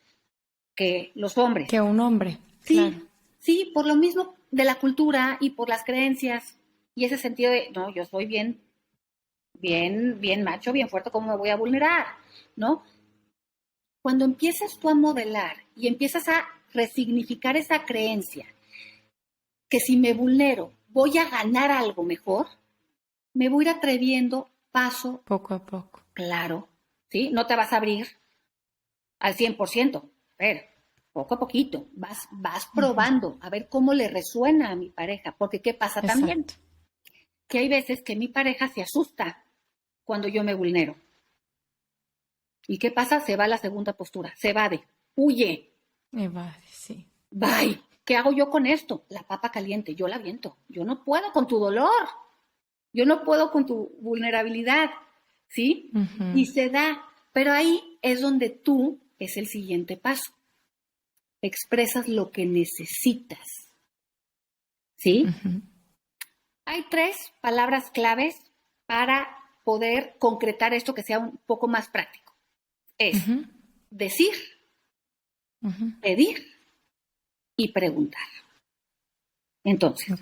que los hombres. Que un hombre. Sí, claro. Sí, por lo mismo de la cultura y por las creencias y ese sentido de, no, yo soy bien macho, bien fuerte, ¿cómo me voy a vulnerar? ¿No? Cuando empiezas tú a modelar y empiezas a resignificar esa creencia, que si me vulnero voy a ganar algo mejor, me voy a ir atreviendo poco a poco. Claro, ¿sí? No te vas a abrir al 100%, pero poco a poquito vas probando a ver cómo le resuena a mi pareja, porque ¿qué pasa también? Que hay veces que mi pareja se asusta cuando yo me vulnero. ¿Y qué pasa? Se va a la segunda postura, se evade, huye. Evade, sí. Bye. ¿Qué hago yo con esto? La papa caliente, yo la aviento. Yo no puedo con tu dolor. Yo no puedo con tu vulnerabilidad, ¿sí? Y se da. Pero ahí es donde tú es el siguiente paso. Expresas lo que necesitas, ¿sí? Hay 3 palabras claves para poder concretar esto que sea un poco más práctico. Es decir, pedir y preguntar. Entonces,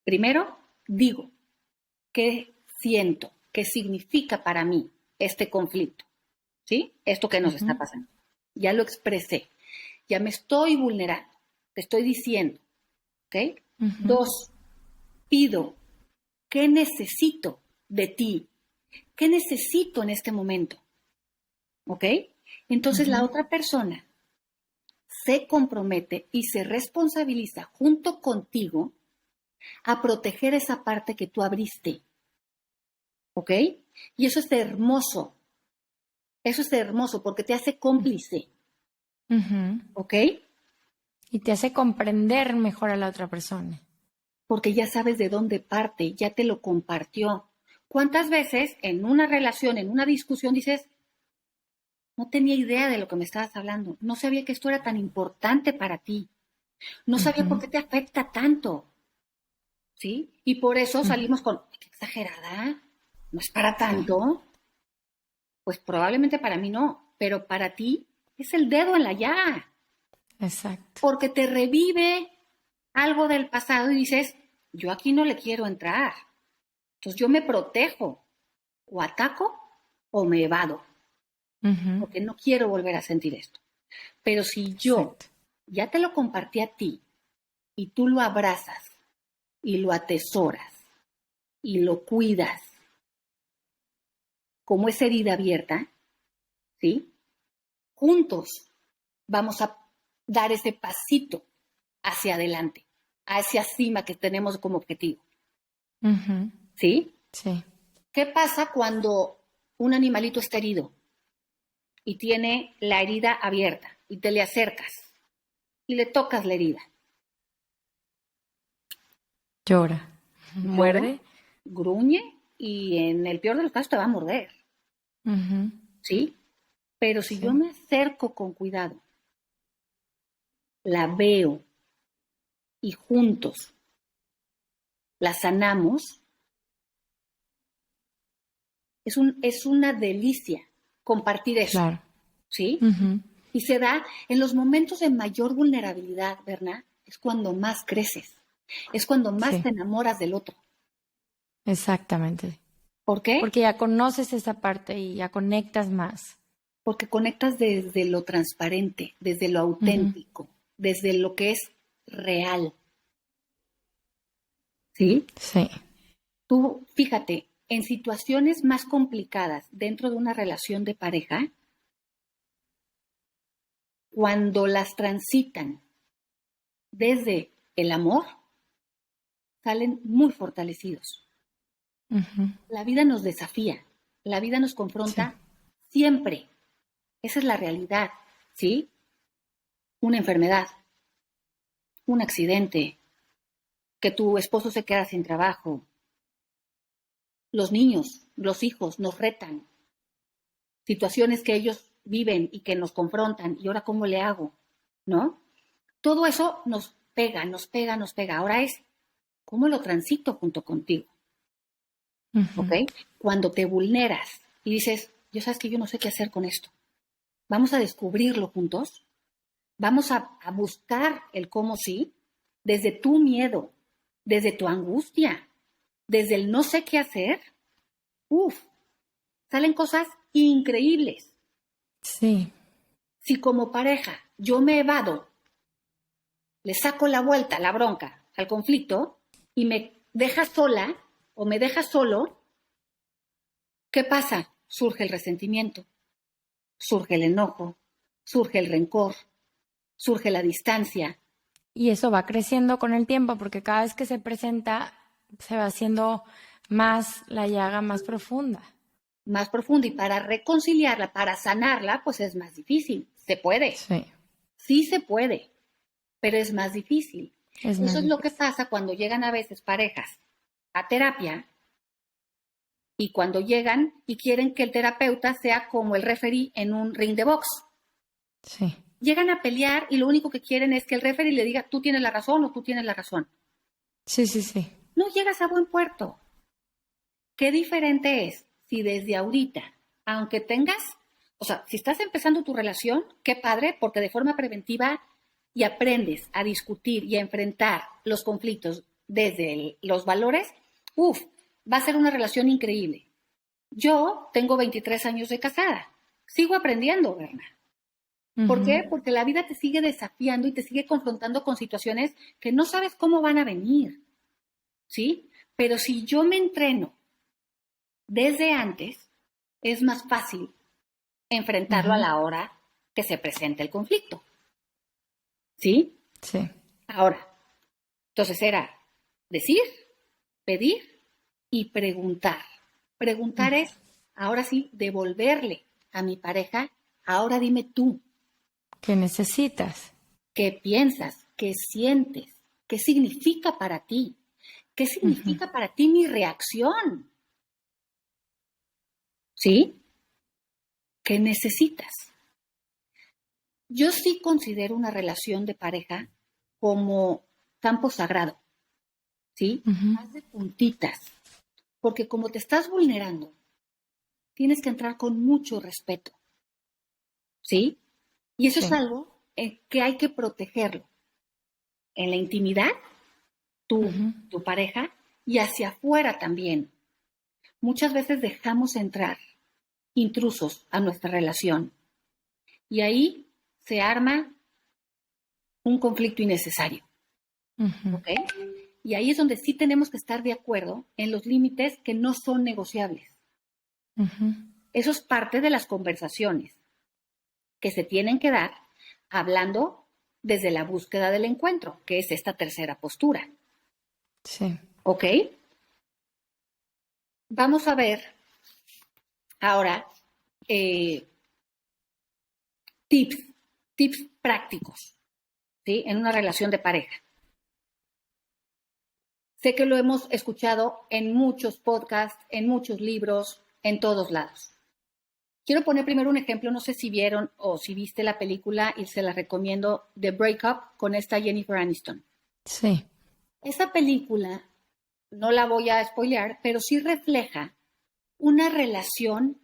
primero digo, ¿qué siento? ¿Qué significa para mí este conflicto? ¿Sí? Esto que nos está pasando. Ya lo expresé. Ya me estoy vulnerando. Te estoy diciendo. ¿Ok? 2, pido. ¿Qué necesito de ti? ¿Qué necesito en este momento? ¿Ok? Entonces la otra persona se compromete y se responsabiliza junto contigo a proteger esa parte que tú abriste. ¿Ok? Y eso es hermoso. Eso es hermoso porque te hace cómplice. ¿Ok? Y te hace comprender mejor a la otra persona. Porque ya sabes de dónde parte, ya te lo compartió. ¿Cuántas veces en una relación, en una discusión dices, No tenía idea de lo que me estabas hablando. No sabía que esto era tan importante para ti. No sabía por qué te afecta tanto. ¿Sí? Y por eso salimos con, qué exagerada, no es para tanto. Pues probablemente para mí no, pero para ti es el dedo en la llaga. Exacto. Porque te revive algo del pasado y dices, yo aquí no le quiero entrar. Entonces yo me protejo, o ataco o me evado, porque no quiero volver a sentir esto. Pero si yo Exacto. ya te lo compartí a ti y tú lo abrazas y lo atesoras y lo cuidas como esa herida abierta, ¿sí? Juntos vamos a dar ese pasito hacia adelante, hacia cima que tenemos como objetivo, ¿sí? Sí. ¿Qué pasa cuando un animalito está herido y tiene la herida abierta y te le acercas y le tocas la herida? Llora. Llora, Muerde. gruñe y en el peor de los casos te va a morder, ¿sí? Pero si yo Sí. me acerco con cuidado, la veo y juntos la sanamos, es una delicia compartir eso, Claro. ¿sí? Y se da en los momentos de mayor vulnerabilidad, ¿verdad? Es cuando más creces, es cuando más Sí. te enamoras del otro. Exactamente. ¿Por qué? Porque ya conoces esa parte y ya conectas más. Porque conectas desde lo transparente, desde lo auténtico, desde lo que es real, ¿sí? Sí. Tú, fíjate, en situaciones más complicadas dentro de una relación de pareja, cuando las transitan desde el amor, salen muy fortalecidos. La vida nos desafía, la vida nos Sí. confronta siempre. Esa es la realidad, ¿sí? Una enfermedad, un accidente, que tu esposo se queda sin trabajo. Los niños, los hijos nos retan. Situaciones que ellos viven y que nos confrontan. ¿Y ahora cómo le hago? ¿No? Todo eso nos pega, nos pega, nos pega. Ahora es, ¿cómo lo transito junto contigo? ¿Ok? Cuando te vulneras y dices, yo sabes que yo no sé qué hacer con esto. Vamos a descubrirlo juntos. Vamos a buscar el cómo sí, desde tu miedo, desde tu angustia, desde el no sé qué hacer. Uf, salen cosas increíbles. Sí. Si como pareja yo me evado, le saco la vuelta, la bronca al conflicto y me deja sola o me deja solo, ¿qué pasa? Surge el resentimiento, surge el enojo, surge el rencor, surge la distancia. Y eso va creciendo con el tiempo porque cada vez que se presenta se va haciendo más la llaga más profunda. Más profunda y para reconciliarla, para sanarla, pues es más difícil. Se puede, Sí. sí se puede, pero es más difícil. Es Eso más es lo que difícil. pasa cuando llegan a veces parejas a terapia y cuando llegan y quieren que el terapeuta sea como el referee en un ring de box. Sí. Llegan a pelear y lo único que quieren es que el referee le diga, tú tienes la razón o tú tienes la razón. Sí, sí, sí. No llegas a buen puerto. Qué diferente es si desde ahorita, aunque tengas, o sea, si estás empezando tu relación, qué padre, porque de forma preventiva y aprendes a discutir y a enfrentar los conflictos desde los valores, va a ser una relación increíble. Yo tengo 23 años de casada, sigo aprendiendo, Berna. ¿Por qué? Porque la vida te sigue desafiando y te sigue confrontando con situaciones que no sabes cómo van a venir, ¿sí? Pero si yo me entreno desde antes, es más fácil enfrentarlo a la hora que se presente el conflicto. ¿Sí? Sí. Ahora, entonces era decir, pedir y preguntar. Preguntar es, ahora sí, devolverle a mi pareja, ahora dime tú, ¿Qué necesitas? ¿qué piensas? ¿Qué sientes? ¿Qué significa para ti? ¿Qué significa para ti mi reacción? ¿Sí? ¿Qué necesitas? Yo sí considero una relación de pareja como campo sagrado, ¿sí? Haz de puntitas, porque como te estás vulnerando, tienes que entrar con mucho respeto, ¿sí? Y eso es algo que hay que protegerlo. En la intimidad, tu pareja, y hacia afuera también. Muchas veces dejamos entrar intrusos a nuestra relación y ahí se arma un conflicto innecesario, ¿ok? Y ahí es donde sí tenemos que estar de acuerdo en los límites que no son negociables. Eso es parte de las conversaciones que se tienen que dar hablando desde la búsqueda del encuentro, que es esta tercera postura. Sí. ¿Ok? Vamos a ver ahora tips prácticos, ¿sí? En una relación de pareja. Sé que lo hemos escuchado en muchos podcasts, en muchos libros, en todos lados. Quiero poner primero un ejemplo, no sé si vieron o si viste la película y se la recomiendo, The Breakup, con esta Jennifer Aniston. Sí. Esa película, no la voy a spoilear, pero sí refleja una relación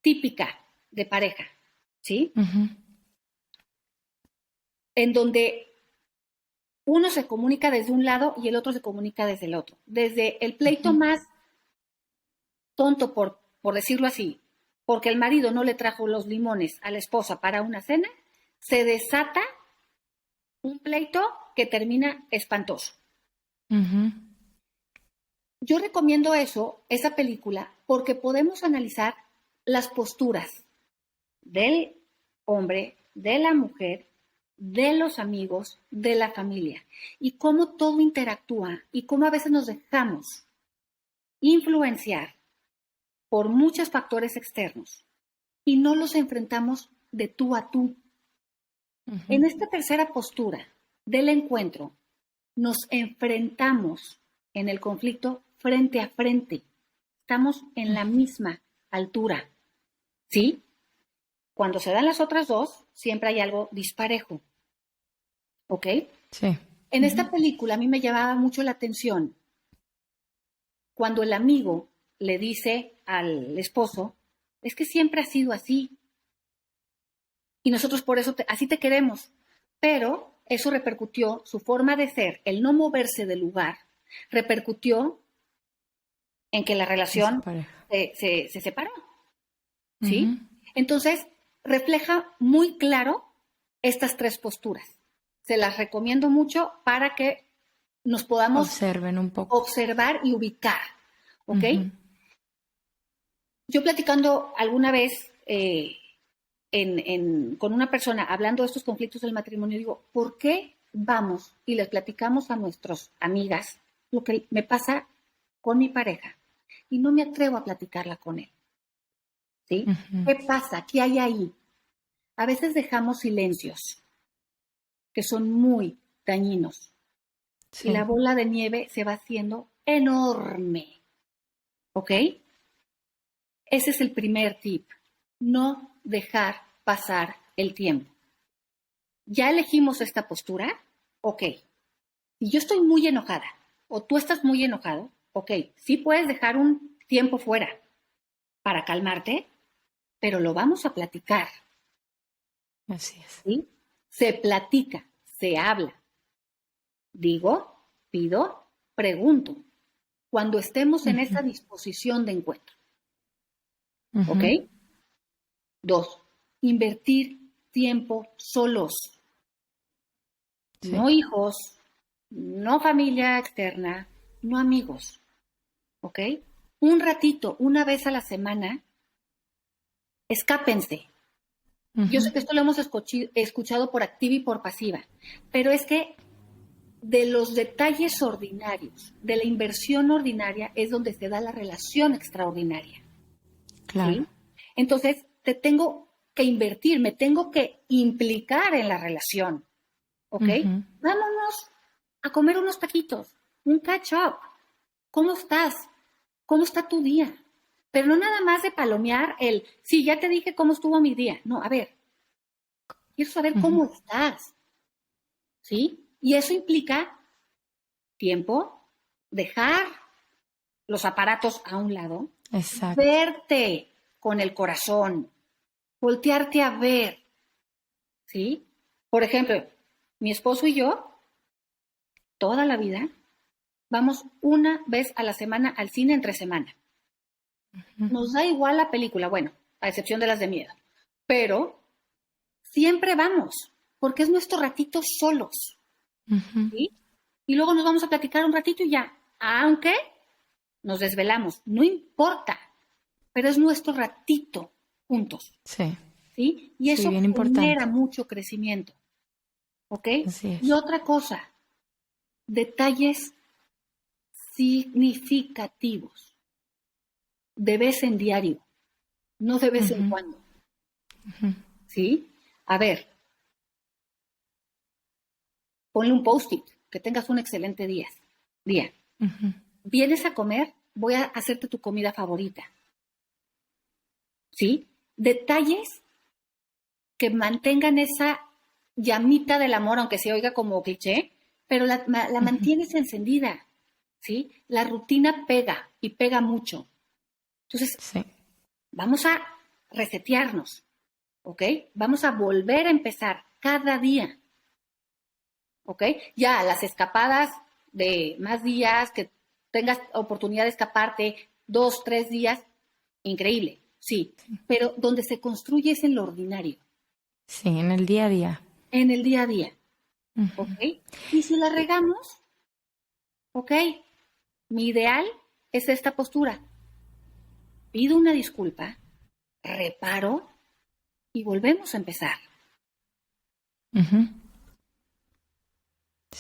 típica de pareja, ¿sí? En donde uno se comunica desde un lado y el otro se comunica desde el otro. Desde el pleito más tonto, por decirlo así, porque el marido no le trajo los limones a la esposa para una cena, se desata un pleito que termina espantoso. Yo recomiendo esa película, porque podemos analizar las posturas del hombre, de la mujer, de los amigos, de la familia, y cómo todo interactúa y cómo a veces nos dejamos influenciar por muchos factores externos y no los enfrentamos de tú a tú. En esta tercera postura del encuentro, nos enfrentamos en el conflicto frente a frente. Estamos en la misma altura, ¿sí? Cuando se dan las otras dos, siempre hay algo disparejo, ¿ok? Sí. En esta película a mí me llamaba mucho la atención cuando el amigo le dice al esposo, es que siempre ha sido así y nosotros por eso así te queremos, pero eso repercutió, su forma de ser, el no moverse del lugar, repercutió en que la relación se separó, ¿sí? Entonces, refleja muy claro estas tres posturas. Se las recomiendo mucho para que nos podamos observen un poco, observar y ubicar, ¿ok? Yo platicando alguna vez con una persona hablando de estos conflictos del matrimonio, digo, ¿por qué vamos y les platicamos a nuestras amigas lo que me pasa con mi pareja y no me atrevo a platicarla con él? ¿Sí? ¿Qué pasa? ¿Qué hay ahí? A veces dejamos silencios que son muy dañinos y la bola de nieve se va haciendo enorme, ¿ok? Ese es el primer tip, no dejar pasar el tiempo. ¿Ya elegimos esta postura? Ok. Si yo estoy muy enojada o tú estás muy enojado, ok, sí puedes dejar un tiempo fuera para calmarte, pero lo vamos a platicar. Así es. ¿Sí? Se platica, se habla. Digo, pido, pregunto. Cuando estemos en esa disposición de encuentro. ¿Ok? 2, invertir tiempo solos. Sí. No hijos, no familia externa, no amigos. ¿Ok? Un ratito, una vez a la semana, escápense. Yo sé que esto lo hemos escuchado por activa y por pasiva, pero es que de los detalles ordinarios, de la inversión ordinaria, es donde se da la relación extraordinaria. Claro. ¿Sí? Entonces, te tengo que invertir, me tengo que implicar en la relación. ¿Ok? Vámonos a comer unos taquitos, un catch up. ¿Cómo estás? ¿Cómo está tu día? Pero no nada más de palomear sí, ya te dije cómo estuvo mi día. No, a ver, quiero saber cómo estás, ¿sí? Y eso implica tiempo, dejar los aparatos a un lado, Exacto. verte con el corazón, voltearte a ver, ¿sí? Por ejemplo, mi esposo y yo, toda la vida, vamos una vez a la semana al cine entre semana. Nos da igual la película, bueno, a excepción de las de miedo, pero siempre vamos, porque es nuestro ratito solos, ¿sí? Y luego nos vamos a platicar un ratito y ya, aunque nos desvelamos, no importa, pero es nuestro ratito juntos, Sí, ¿sí? Y sí, eso bien genera importante. mucho crecimiento, ¿ok? Así Y es. otra cosa, detalles significativos, de vez en diario, no de vez en cuando, ¿sí? A ver, ponle un post-it, que tengas un excelente día. Vienes a comer, voy a hacerte tu comida favorita, ¿sí? Detalles que mantengan esa llamita del amor, aunque se oiga como cliché, pero la mantienes encendida, ¿sí? La rutina pega y pega mucho. Entonces, Sí. vamos a resetearnos, ¿ok? Vamos a volver a empezar cada día, ¿ok? Ya las escapadas de más días, que tengas oportunidad de escaparte 2, 3 días, increíble, sí, pero donde se construye es en lo ordinario, Sí, en el día a día. en el día a día, ¿ok? Y si la regamos, ¿ok? Mi ideal es esta postura. Pido una disculpa, reparo y volvemos a empezar, Ujú.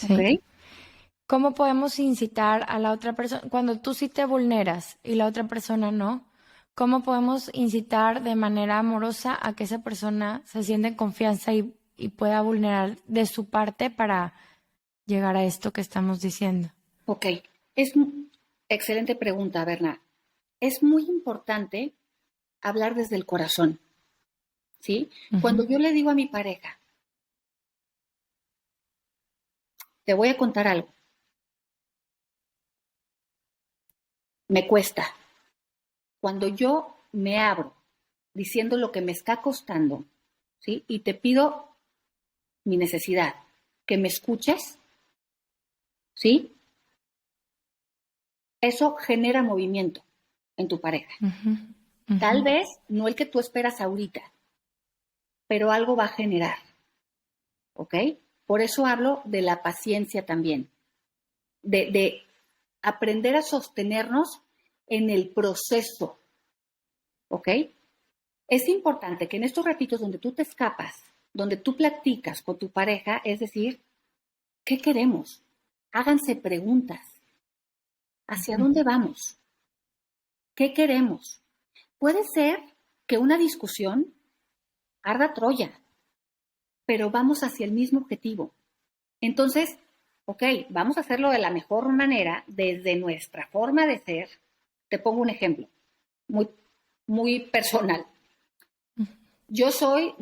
¿ok? Sí. ¿Cómo podemos incitar a la otra persona, cuando tú sí te vulneras y la otra persona no? ¿Cómo podemos incitar de manera amorosa a que esa persona se sienta en confianza y pueda vulnerar de su parte para llegar a esto que estamos diciendo? Ok, es excelente pregunta, Berna. Es muy importante hablar desde el corazón, ¿sí? Cuando yo le digo a mi pareja, te voy a contar algo, me cuesta. Cuando yo me abro diciendo lo que me está costando, ¿sí? Y te pido mi necesidad, que me escuches, ¿sí? Eso genera movimiento en tu pareja. Tal vez no el que tú esperas ahorita, pero algo va a generar, ¿ok? Por eso hablo de la paciencia también, de aprender a sostenernos en el proceso, ¿ok? Es importante que en estos ratitos donde tú te escapas, donde tú platicas con tu pareja, es decir, ¿qué queremos? Háganse preguntas. ¿Hacia dónde vamos? ¿Qué queremos? Puede ser que una discusión arda Troya, pero vamos hacia el mismo objetivo. Entonces, ok, vamos a hacerlo de la mejor manera, desde nuestra forma de ser. Te pongo un ejemplo muy, muy personal. Yo soy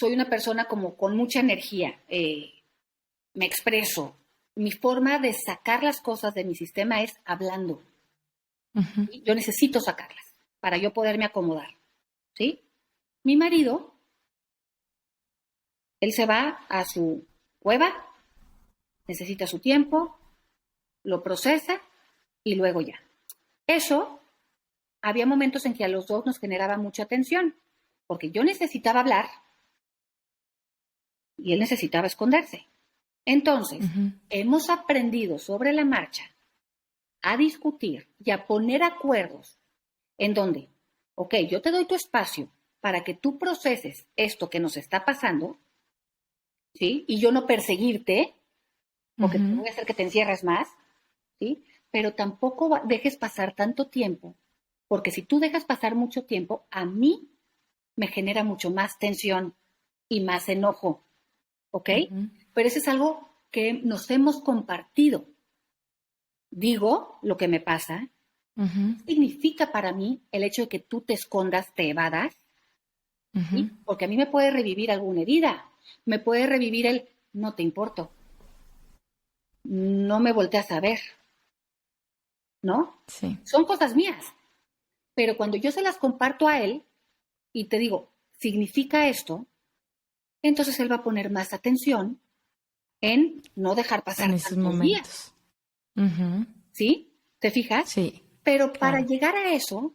una persona como con mucha energía, me expreso. Mi forma de sacar las cosas de mi sistema es hablando. ¿Sí? Yo necesito sacarlas para yo poderme acomodar, ¿sí? Mi marido, él se va a su cueva, necesita su tiempo, lo procesa y luego ya. Eso, había momentos en que a los dos nos generaba mucha tensión, porque yo necesitaba hablar y él necesitaba esconderse. Entonces, hemos aprendido sobre la marcha a discutir y a poner acuerdos en donde, ok, yo te doy tu espacio para que tú proceses esto que nos está pasando, ¿sí? Y yo no perseguirte, porque te voy a hacer que te encierres más, ¿sí? Pero tampoco dejes pasar tanto tiempo, porque si tú dejas pasar mucho tiempo, a mí me genera mucho más tensión y más enojo, ¿ok? Pero eso es algo que nos hemos compartido. Digo lo que me pasa. ¿Qué significa para mí el hecho de que tú te escondas, te evadas? ¿sí? Porque a mí me puede revivir alguna herida, me puede revivir el no te importo, no me volteas a ver, ¿no? Sí. Son cosas mías, pero cuando yo se las comparto a él y te digo, significa esto, entonces él va a poner más atención en no dejar pasar En esos tantos momentos. días, ¿sí? ¿Te fijas? Sí. Pero para Claro. llegar a eso,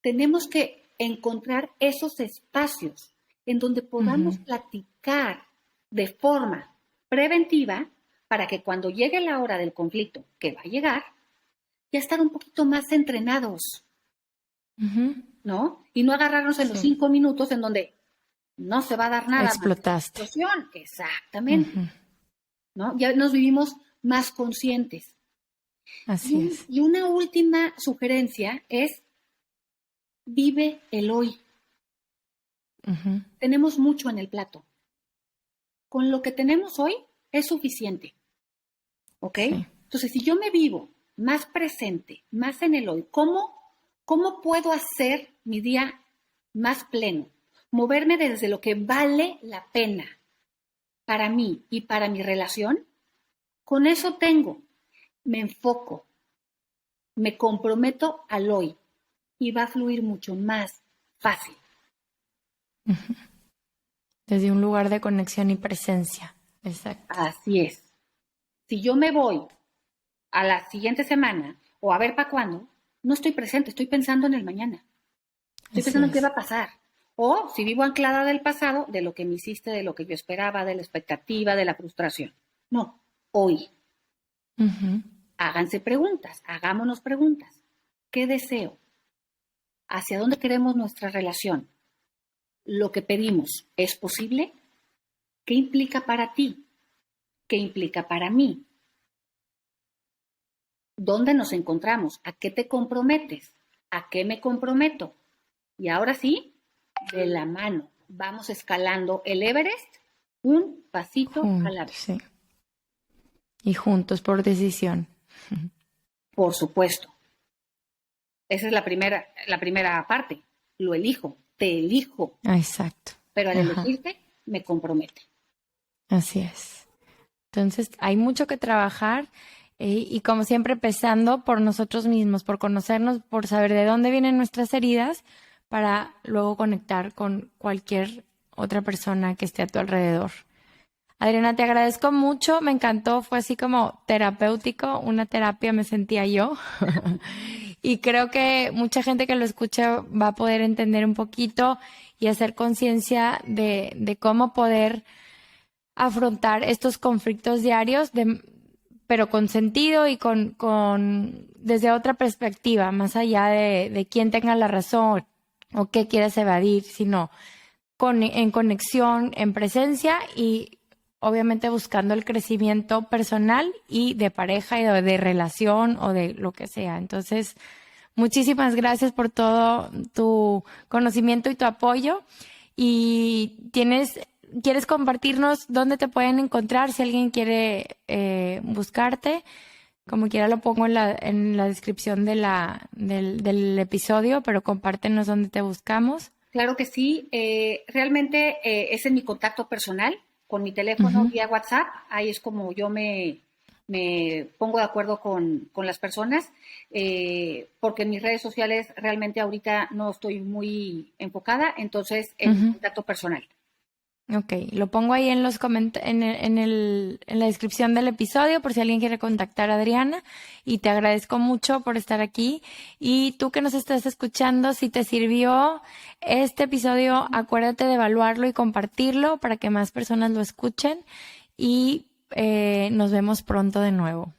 tenemos que encontrar esos espacios en donde podamos platicar de forma preventiva para que cuando llegue la hora del conflicto, que va a llegar, ya estar un poquito más entrenados, ¿no? Y no agarrarnos en los 5 minutos en donde no se va a dar nada Explotaste. más. Explosión, exactamente, ¿no? Ya nos vivimos más conscientes. Así es. Y una última sugerencia es vive el hoy. Tenemos mucho en el plato. Con lo que tenemos hoy es suficiente. ¿Ok? Sí. Entonces, si yo me vivo más presente, más en el hoy, ¿cómo puedo hacer mi día más pleno? Moverme desde lo que vale la pena para mí y para mi relación. Con eso tengo. Me enfoco. Me comprometo al hoy. Y va a fluir mucho más fácil. Desde un lugar de conexión y presencia. Exacto. Así es. Si yo me voy a la siguiente semana o a ver para cuándo, no estoy presente, estoy pensando en el mañana. Estoy pensando en qué va a pasar. O si vivo anclada del pasado, de lo que me hiciste, de lo que yo esperaba, de la expectativa, de la frustración. No, hoy. Háganse preguntas, hagámonos preguntas. ¿Qué deseo? ¿Hacia dónde queremos nuestra relación? ¿Lo que pedimos es posible? ¿Qué implica para ti? ¿Qué implica para mí? ¿Dónde nos encontramos? ¿A qué te comprometes? ¿A qué me comprometo? Y ahora sí, de la mano, vamos escalando el Everest un pasito a la vez. Sí. Y juntos por decisión. Por supuesto. Esa es la primera parte. Lo elijo, te elijo. Exacto. Pero al elegirte, me compromete. Así es. Entonces, hay mucho que trabajar y como siempre, empezando por nosotros mismos, por conocernos, por saber de dónde vienen nuestras heridas, para luego conectar con cualquier otra persona que esté a tu alrededor. Adriana, te agradezco mucho, me encantó, fue así como terapéutico, una terapia me sentía yo. Y creo que mucha gente que lo escucha va a poder entender un poquito y hacer conciencia de cómo poder afrontar estos conflictos diarios, pero con sentido y desde otra perspectiva, más allá de quién tenga la razón o qué quieras evadir, sino en conexión, en presencia y obviamente buscando el crecimiento personal y de pareja y de relación o de lo que sea. Entonces, muchísimas gracias por todo tu conocimiento y tu apoyo. Y ¿quieres compartirnos dónde te pueden encontrar si alguien quiere buscarte? Como quiera lo pongo en la descripción del episodio, pero compártenos dónde te buscamos. Claro que sí. Realmente ese es mi contacto personal con mi teléfono vía WhatsApp. Ahí es como yo me pongo de acuerdo con las personas, porque en mis redes sociales realmente ahorita no estoy muy enfocada, entonces en contacto personal. Ok, lo pongo ahí en los en la descripción del episodio por si alguien quiere contactar a Adriana, y te agradezco mucho por estar aquí. Y tú que nos estás escuchando, si te sirvió este episodio, acuérdate de evaluarlo y compartirlo para que más personas lo escuchen, y nos vemos pronto de nuevo.